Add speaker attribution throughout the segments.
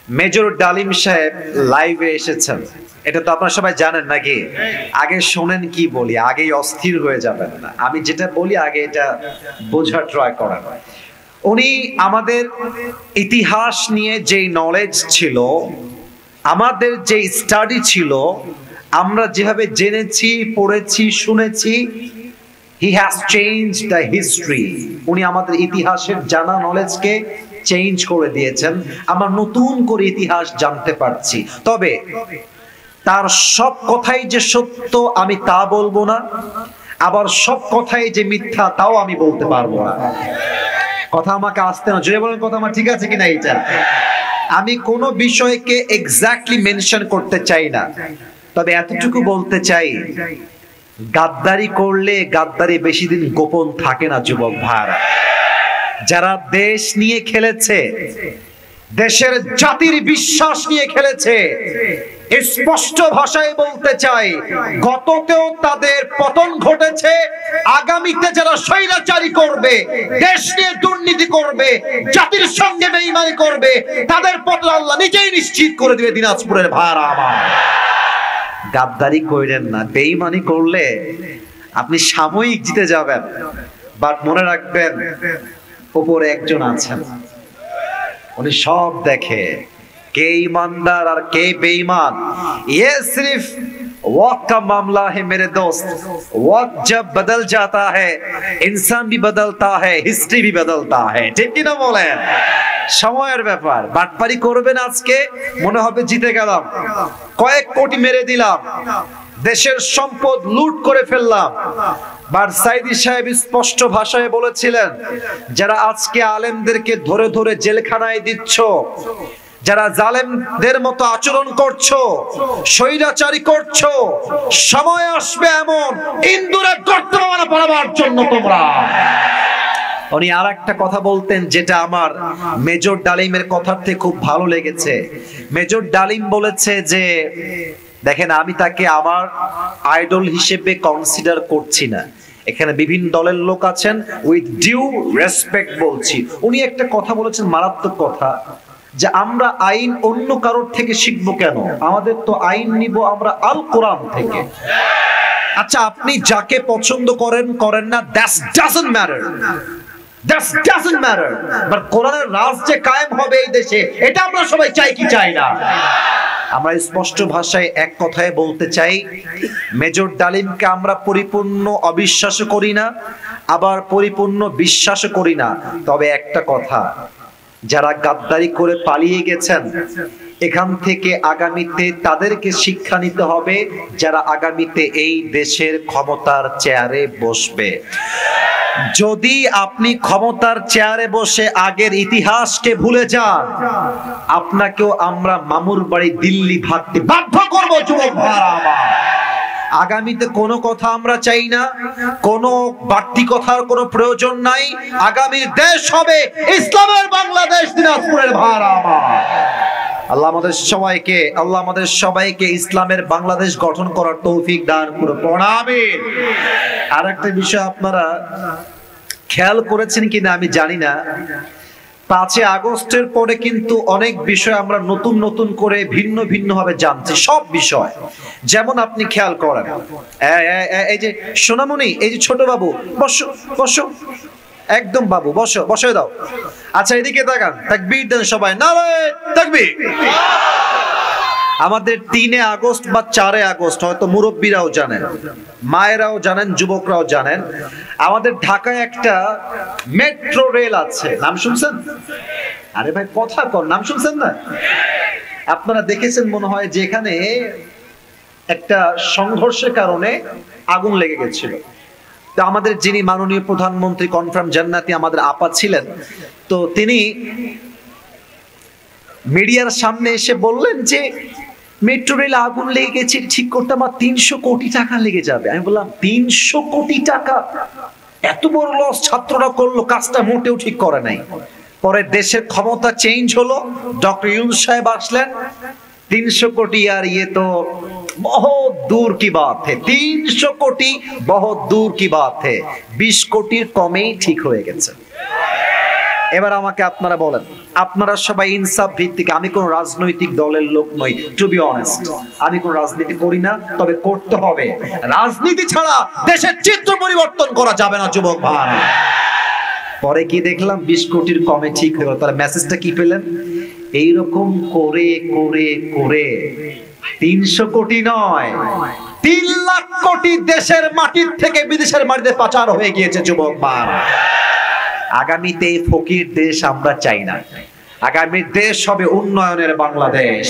Speaker 1: Major ডালিম সাহেব লাইভে এসেছেন, এটা তো আপনারা সবাই জানেন নাকি? আগে শোনেন কি বলি, আগেই অস্থির হয়ে যাবেন না। আমি যেটা বলি আগে এটা বোঝার ট্রাই করেন। উনি আমাদের ইতিহাস নিয়ে যেই নলেজ ছিল, আমাদের যে স্টাডি ছিল, আমরা যেভাবে জেনেছি, পড়েছি, শুনেছি, he has change the history. উনি আমাদের ইতিহাসের জানা নলেজকে চেঞ্জ করে দিয়েছেন। আমরা নতুন করে ইতিহাস জানতে পারছি। তবে তার সব কথাই যে সত্য আমি তা বলবো না, আবার সব কথাই যে মিথ্যা তাও আমি বলতে পারবো না। কথা আমাকে আসতে না, জোরে বলেন কথা আমার ঠিক আছে কিনা। এইটা আমি কোনো বিষয়কে এক্স্যাক্টলি মেনশন করতে চাই না, তবে এতটুকু বলতে চাই, গাদ্দারি করলে গাদ্দারি বেশি দিন গোপন থাকে না যুবক ভাইরা। যারা দেশ নিয়ে খেলেছে, দেশের জাতির বিশ্বাস নিয়ে খেলেছে, স্পষ্ট ভাষায় বলতে চাই, গততেও তাদের পতন ঘটেছে। আগামীতে যারা স্বৈরাচারী করবে, দেশ নিয়ে দুর্নীতি করবে, জাতির সঙ্গে বেঈমানি করবে, তাদের পতন আল্লাহ নিজেই নিশ্চিত করে দিবে। দিনাজপুরের ভাইরা আমার, গাদ্দারি কইরেন না। বেঈমানি করলে আপনি সাময়িক জিতে যাবেন, বাট মনে রাখবেন উপরে একজন আছেন, উনি সব দেখে। কে ईमानदार और के बेईमान, ये सिर्फ वक्त का मामला है मेरे दोस्त। वक्त जब बदल जाता है, इंसान भी बदलता है, हिस्ट्री भी बदलता है। ठीक কি না বলেন? সময়ের ব্যাপার। বাটপারি করবেন আজকে, মনে হবে জিতে গেলাম, কয়েক কোটি মেরে দিলাম, দেশের সম্পদ লুট করে ফেললাম। বার সাইদি সাহেব স্পষ্ট ভাষায় বলেছিলেন, যারা আজকে আলেমদেরকে ধরে ধরে জেলখানায় দিচ্ছ, যারা জালেমদের মতো আচরণ করছো, স্বৈরাচারী করছো, সময় আসবে এমন ইন্দুরের গর্তে পড়াবার জন্য তোমরা। উনি আর একটা কথা বলতেন যেটা আমার মেজর ডালিমের কথার থেকে খুব ভালো লেগেছে। মেজর ডালিম বলেছে যে, দেখেন আমি তাকে আমার আইডল হিসেবে কনসিডার করছি না, এখানে বিভিন্ন দলের লোক আছেন, উইথ ডিউ রেসপেক্ট বলছি। উনি একটা কথা বলেছেন, মারাত্মক কথা, যে আমরা আইন অন্য কারোর থেকে শিখবো কেন, আমাদের তো আইন নিব আমরা আল কোরআন থেকে। আচ্ছা, আপনি যাকে পছন্দ করেন করেন না, that doesn't matter, that doesn't matter, but কোরআনের রাজ যে কায়েম হবে এই দেশে, এটা আমরা সবাই চাই কি চাই না? আমরা স্পষ্ট ভাষায় এক কথায় বলতে চাই, মেজর ডালিমকে আমরা পরিপূর্ণ অবিশ্বাস করি না, আবার পরিপূর্ণ বিশ্বাস করি না। তবে একটা কথা, যারা গাদ্দারি করে পালিয়ে গেছেন, এখান থেকে আগামীতে তাদেরকে শিক্ষা নিতে হবে, যারা আগামীতে এই দেশের ক্ষমতার চেয়ারে বসবে। যদি আপনি ক্ষমতার চেয়ারে বসে আগের ইতিহাসকে ভুলে যান, আপনাকেও আমরা মামুর বাড়ি দিল্লি ভাগতে বাধ্য করব যুবক ভাইরা আমার। আগামীতে কোনো কথা আমরা চাই না, কোনো বাড়তি কথার কোনো প্রয়োজন নাই। আগামীর দেশ হবে ইসলামের বাংলাদেশ, দিনাজপুরের ভাইরা আমার। আল্লাহ আমাদের সবাইকে ইসলামের বাংলাদেশ গঠন করার তৌফিক দান করুন। আমিন। আর একটা বিষয় আপনারা খেয়াল করেছেন কিনা আমি জানি না, 5 আগস্টের পরে কিন্তু অনেক বিষয় আমরা নতুন নতুন করে ভিন্ন ভিন্ন ভাবে জানছি, সব বিষয়। যেমন আপনি খেয়াল করেন, এই যে সোনামণি, এই যে ছোট বাবু, বসো বসো, একদম বাবু বসো, বসে দাও। আচ্ছা এদিকে তাকান, তাকবীর দেন সবাই, নারে তাকবীর। আমাদের 3 আগস্ট বা 4 আগস্ট, হয়তো মুরব্বীরাও জানেন, মায়েরাও জানেন, যুবকরাও জানেন, আমাদের ঢাকায় একটা মেট্রো রেল আছে, নাম শুনছেন? আরে ভাই কথা কর, নাম শুনছেন না? আপনারা দেখেছেন মনে হয়, যে এখানে একটা সংঘর্ষের কারণে আগুন লেগে গেছিল। তো আমাদের যিনি মাননীয় প্রধানমন্ত্রী কনফার্ম জান্নাতি আমাদের আপা ছিলেন, তো তিনি মিডিয়ার সামনে এসে বললেন যে মেট্রো রেল আগুন লেগে গেছে, ঠিক করতে আমার 300 কোটি টাকা লেগে যাবে। আমি বললাম 300 কোটি টাকা, এত বড় লস ছাত্ররা করলো, কাজটা মোটেও ঠিক করে নাই। পরে দেশের ক্ষমতা চেঞ্জ হলো, ডক্টর ইউনূস সাহেব আসলেন, 300 কোটি আর ये तो बहुत दूर की बात है, 300 কোটি बहुत दूर की बात है, 20 কোটির কমেই ঠিক হয়ে গেছে। এবার আমাকে আপনারা বলেন, আপনারা সবাই ইনসাফ ভিত্তিক, আমি কোন রাজনৈতিক দলের লোক নই, টু বি অনেস্ট, আমি কোন রাজনীতি করি না, তবে করতে হবে। রাজনীতি ছাড়া দেশের চিত্র পরিবর্তন করা যাবে না যুবক ভাই। পরে কি দেখলাম 20 কোটির কমে ঠিক হলো, তাহলে মেসেজটা কি পেলেন? এইরকম করে করে করে 300 কোটি নয় 3 লাখ কোটি দেশের মাটির থেকে বিদেশের মাটিতে পাচার হয়ে গিয়েছে যুবক ভাই। আগামীতে এই ফকির দেশ আমরা চাই না, আগামী দেশ হবে উন্নয়নের বাংলাদেশ।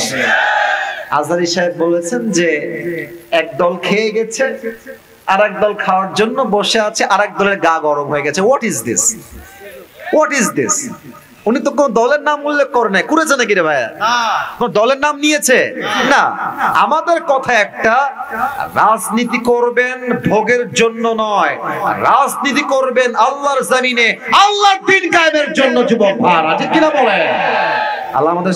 Speaker 1: আজহারী সাহেব বলেছেন যে এক দল খেয়ে গেছে, আর এক দল খাওয়ার জন্য বসে আছে, আর এক দলের গা গরম হয়ে গেছে। What is this, what is this? উনি তো কোন দলের নাম উল্লেখ করে নাই, করেছে নাকি রে ভাইয়া? কোন দলের নাম নিয়েছে না। আমাদের কথা একটা, রাজনীতি করবেন ভোগের জন্য নয়, রাজনীতি করবেন আল্লাহর জমিনে আল্লাহর দ্বীন কায়েমের জন্য যুবক ভাইরা, ঠিক কিনা বলেন? আল্লাহ আমাদের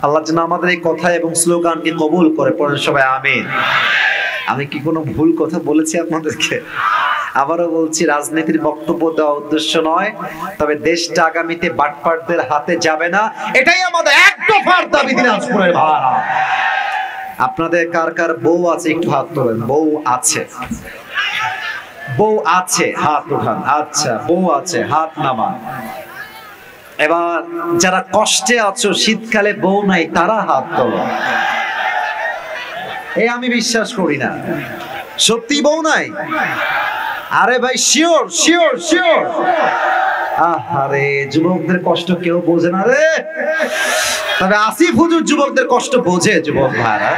Speaker 1: আল্লাহ যেন আমাদের এই কথা এবং স্লোগানকে কবুল করে। পড়েন সবাই আমিন। আমি কি কোনো ভুল কথা বলেছি আপনাদেরকে? আবারও বলছি, রাজনীতির বক্তব্য দেওয়া উদ্দেশ্য নয়, তবে দেশটা আগামীতে বাটপারদের হাতে যাবে না, এটাই আমাদের এক দফার দাবি দিনাজপুরের ভাড়া। আপনাদের কার কার বউ আছে একটু হাত তোলেন। বউ আছে, বউ আছে হাত উঠান। আচ্ছা, বউ আছে হাত নামান। এবার যারা কষ্টে আছো, শীতকালে বউ নাই, তারা হাত তোলো। এই আমি বিশ্বাস করি না, সত্যি বউ নাই? আরে ভাই শিওর শিওর শিওর। আরে যুবকদের কষ্ট কেউ বোঝে না রে, তবে আসিফ হুজুর যুবকদের কষ্ট বোঝে। যুবক ভাইরা,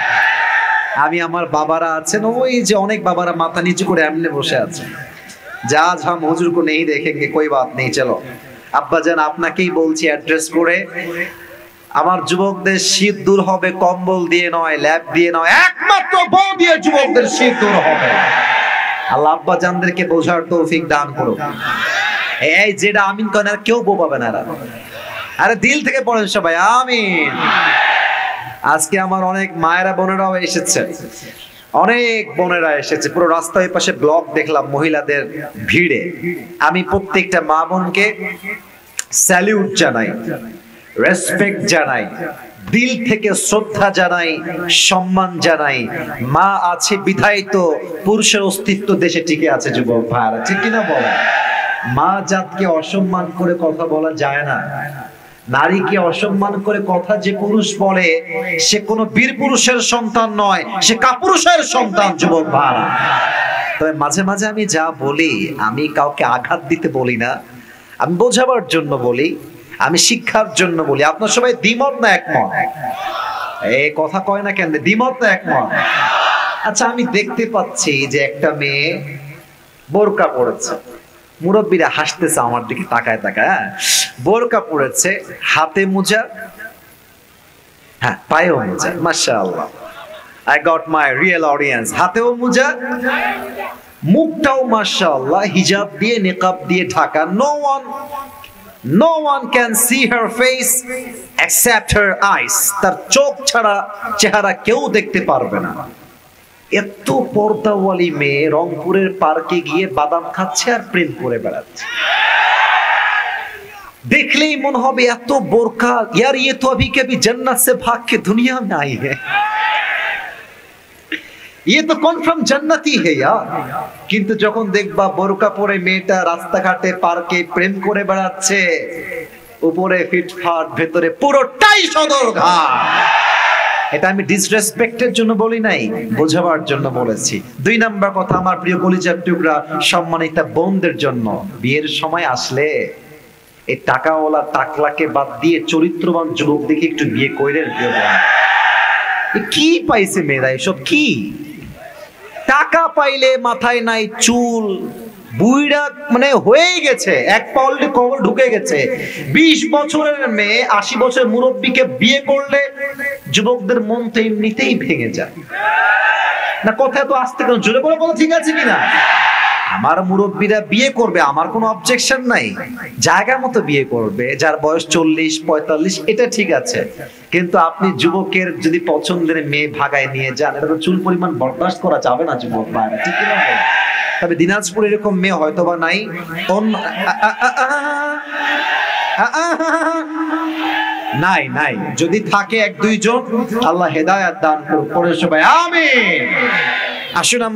Speaker 1: আমি আমার বাবারা আছেন, ওই যে অনেক বাবারা মাথা নিচু করে এমনি বসে আছে, যা ঝাম হুজুর কো নেই দেখেঙ্গে, কোই বাত নেই, চলো। আব্বাজান আপনাকেই বলছি অ্যাড্রেস করে, আমার যুবকদের শীত দূর হবে কম্বল দিয়ে নয়, ল্যাব দিয়ে নয়, একমাত্র বউ দিয়ে যুবকদের শীত দূর হবে। আল্লাহ আব্বাজানদেরকে বোঝার তৌফিক দান করুন। এই যেটা আমিন করেন, আর কেউ বউ পাবে না। আরে দিল থেকে পড়েন সবাই আমিন। আজকে আমার অনেক মায়েরা বোনেরাও এসেছে, অনেক বোনেরা এসেছে, পুরো রাস্তার পাশে ব্লক দেখলাম মহিলাদের ভিড়ে। আমি প্রত্যেকটা মা বোনকে স্যালিউট জানাই, রেসপেক্ট জানাই, দিল থেকে শ্রদ্ধা জানাই, সম্মান জানাই। মা আছে বিধায় তো পুরুষের অস্তিত্ব দেশে টিকে আছে যুবক ভাইরা, ঠিক কিনা বল? মা জাতকে অসম্মান করে কথা বলা যায় না। নারীকে অসম্মান করে কথা যে পুরুষ বলে, সে কোনো বীর পুরুষের সন্তান নয়, সে কাপুরুষের সন্তান যুবক ভাইরা। তবে মাঝে মাঝে আমি যা বলি, আমি কাউকে আঘাত দিতে বলি না, আমি বোঝাবার জন্য বলি, আমি শিক্ষার জন্য বলি। আপনার সবাই দ্বিমত না একমত? এই কথা কয় না কেন, দ্বিমত না একমত? আচ্ছা, আমি দেখতে পাচ্ছি যে একটা মেয়ে বোরকা পরেছে, মুরব্বীরা হাসতেছে আমার দিকে তাকায় তাকায়। বোরকা পরেছে, হাতে মোজা, হ্যাঁ পায়েও মোজা, মাশাআল্লাহ, I got my real audience। হাতেও মোজা, মুখটাও মাশাআল্লাহ হিজাব দিয়ে নিকাব দিয়ে Dhaka. No one can see her face except her eyes। তার চোখ ছাড়া চেহারা কেউ দেখতে পারবে না। এত পর্দাওয়ালি মেয়ে রংপুরের পার্কে গিয়ে বাদাম খাচ্ছে আর প্রেম করে বেড়াচ্ছে। देखले ही मन होबे एतो बोरका यार, ये तो अभी कभी जन्नत से भाग के दुनिया में आई है, ये तो कन्फर्म जन्नती है यार। किंतु যখন দেখবা বোরকা পরে মেয়েটা রাস্তাঘাটে পার্কে প্রেম করে বেড়াচ্ছে, উপরে ফিটফাট ভেতরে পুরোটাই সদরঘাট। এটা আমি ডিসরেসপেক্টের জন্য বলি নাই, বোঝাবার জন্য বলেছি। 2 নাম্বার কথা, আমার প্রিয় কলিজার টুকরা সম্মানিতা বোনদের জন্য, বিয়ের সময় আসলে এই টাকাওয়ালা টাকলাকে বাদ দিয়ে চরিত্রবান যুবক দেখে একটু বিয়ে কইরেন। কি পাইছে মেয়েরা এসব? কি টাকা পাইলে মাথায় নাই চুল, বুইড়া মানে হয়ে গেছে, এক পাউলে কবর ঢুকে গেছে। 20 বছরের মেয়ে 80 বছরের মুরব্বীকে বিয়ে করলে যুবকদের মন তো এমনিতেই ভেঙে যায় না। কথা তো আসতে কেন, জোরে বলে বলো, ঠিক আছে কিনা? আমার মুরব্বীরা বিয়ে করবে, আমার কোনো অবজেকশন নাই, জায়গা মতো বিয়ে করবে। যার বয়স 40-45 এটা ঠিক আছে, কিন্তু আপনি যুবকের যদি পছন্দের মেয়ে ভাগায় নিয়ে যান, এটা তো চুল পরিমাণ বরদাস্ত করা যাবে না যুবক ভাইরা, ঠিক না? তবে দিনাজপুর এরকম মেয়ে হয়তো বা নাই, নাই নাই, যদি থাকে 1-2 জন, আল্লাহ হেদায়েত দান করুন, পরে সবাই আমিন। আসুন আমরা